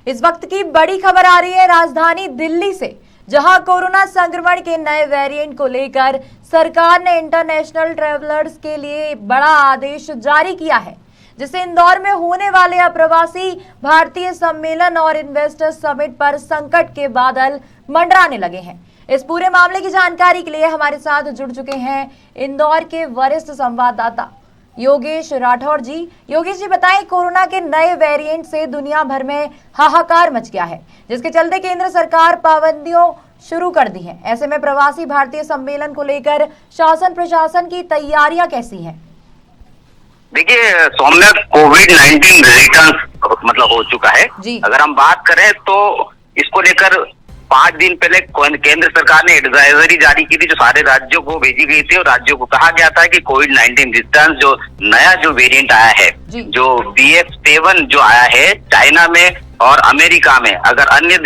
इस वक्त की बड़ी खबर आ रही है राजधानी दिल्ली से, जहां कोरोना संक्रमण के नए वेरिएंट को लेकर सरकार ने इंटरनेशनल ट्रैवलर्स के लिए बड़ा आदेश जारी किया है, जिससे इंदौर में होने वाले अप्रवासी भारतीय सम्मेलन और इन्वेस्टर समिट पर संकट के बादल मंडराने लगे हैं। इस पूरे मामले की जानकारी के लिए हमारे साथ जुड़ चुके हैं इंदौर के वरिष्ठ संवाददाता योगेश राठौर जी। योगेश जी बताएं, कोरोना के नए वेरिएंट से दुनिया भर में हाहाकार मच गया है, जिसके चलते केंद्र सरकार पाबंदियों शुरू कर दी है। ऐसे में प्रवासी भारतीय सम्मेलन को लेकर शासन प्रशासन की तैयारियां कैसी हैं? देखिए सौम्या, कोविड-19 रिटर्न मतलब हो चुका है। अगर हम बात करें तो इसको लेकर 5 दिन पहले केंद्र सरकार ने एडवाइजरी जारी की थी, जो सारे राज्यों को भेजी गई थी, और राज्यों को कहा गया था कि कोविड-19 रिटर्न जो नया जो वेरिएंट आया है, जो BF7 जो आया है चाइना में और अमेरिका में, अगर अन्य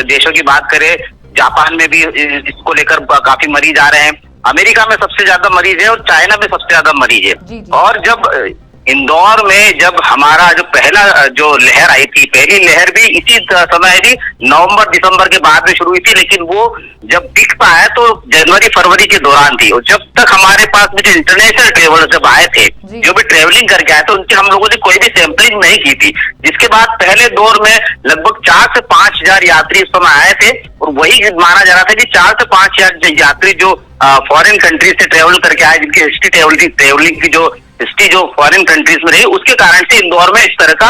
देशों की बात करें, जापान में भी इसको लेकर काफी मरीज आ रहे हैं। अमेरिका में सबसे ज्यादा मरीज है और चाइना में सबसे ज्यादा मरीज है। और जब इंदौर में जब हमारा जो पहला जो लहर आई थी, पहली लहर भी इसी समय थी, नवंबर दिसंबर के बाद में शुरू हुई थी, लेकिन वो जब पीक पे आया तो जनवरी फरवरी के दौरान थी। और जब तक हमारे पास में जो इंटरनेशनल ट्रेवलर जब आए थे, जो भी ट्रेवलिंग करके आए थे, उनसे हम लोगों ने कोई भी सैंपलिंग नहीं की थी। जिसके बाद पहले दौर में लगभग 4 से 5 हजार यात्री इस समय आए थे, और वही माना जा रहा था कि 4 से 5 हजार यात्री जो फॉरेन कंट्री से ट्रेवल करके आए, जिनकी हिस्ट्री ट्रेवलिंग की जो हिस्ट्री जो फॉरेन कंट्रीज में रही, उसके कारण से इंदौर में इस तरह का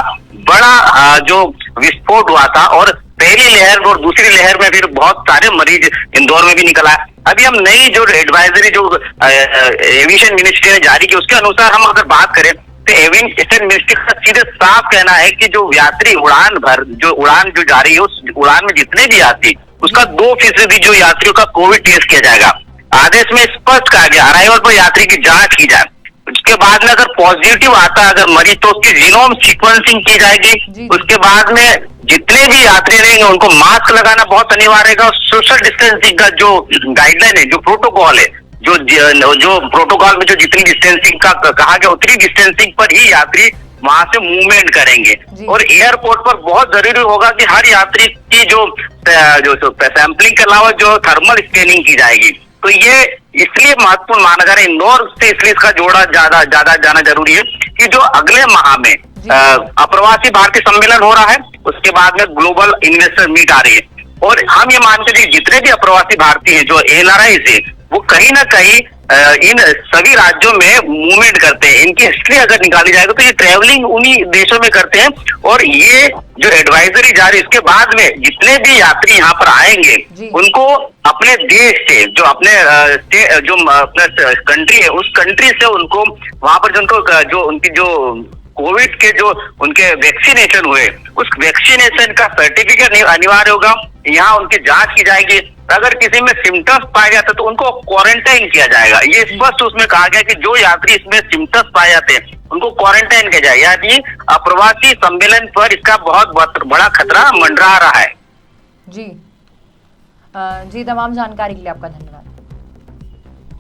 बड़ा जो विस्फोट हुआ था। और पहली लहर और दूसरी लहर में फिर बहुत सारे मरीज इंदौर में भी निकल आए। अभी हम नई जो एडवाइजरी जो एविएशन मिनिस्ट्री ने जारी की, उसके अनुसार हम अगर बात करें तो एविएशन मिनिस्ट्री का सीधे साफ कहना है कि जो यात्री उड़ान जो जा रही है, उस उड़ान में जितने भी यात्री, उसका 2% जो यात्रियों का कोविड टेस्ट किया जाएगा। आदेश में स्पष्ट कहा गया, अराइवल पर यात्री की जांच की जाए, उसके बाद में अगर पॉजिटिव आता है अगर मरीज, तो उसकी जीनोम सीक्वेंसिंग की जाएगी। उसके बाद में जितने भी यात्री रहेंगे उनको मास्क लगाना बहुत अनिवार्य है, और सोशल डिस्टेंसिंग का जो गाइडलाइन है, जो प्रोटोकॉल है, जो प्रोटोकॉल में जो जितनी डिस्टेंसिंग का कहा गया, उतनी डिस्टेंसिंग पर ही यात्री वहां से मूवमेंट करेंगे। और एयरपोर्ट पर बहुत जरूरी होगा कि हर यात्री की जो सैंपलिंग के अलावा जो थर्मल स्कैनिंग की जाएगी। तो ये इसलिए महत्वपूर्ण माना जा रहा है इंदौर से, इसलिए इसका जोड़ा ज्यादा जाना जरूरी है कि जो अगले माह में अप्रवासी भारतीय सम्मेलन हो रहा है, उसके बाद में ग्लोबल इन्वेस्टर मीट आ रही है, और हम ये मानते हैं जितने भी अप्रवासी भारतीय हैं जो NRI से, वो कहीं ना कहीं इन सभी राज्यों में मूवमेंट करते हैं। इनकी हिस्ट्री अगर निकाली जाएगी तो ये ट्रेवलिंग उन्हीं देशों में करते हैं। और ये जो एडवाइजरी जारी, इसके बाद में जितने भी यात्री यहाँ पर आएंगे, उनको अपने देश से जो अपना कंट्री है, उस कंट्री से उनको वहां पर जो उनकी जो कोविड के जो उनके वैक्सीनेशन हुए, उस वैक्सीनेशन का सर्टिफिकेट अनिवार्य होगा। यहाँ उनकी जांच की जाएगी, अगर किसी में सिम्टम्स पाए जाते तो उनको क्वारंटाइन किया जाएगा। ये स्पष्ट उसमें कहा गया कि जो यात्री इसमें सिम्टम्स पाए जाते हैं उनको क्वारंटाइन किया जाएगा। यानी अप्रवासी सम्मेलन पर इसका बहुत बड़ा खतरा मंडरा रहा है। जी, तमाम जानकारी के लिए आपका धन्यवाद।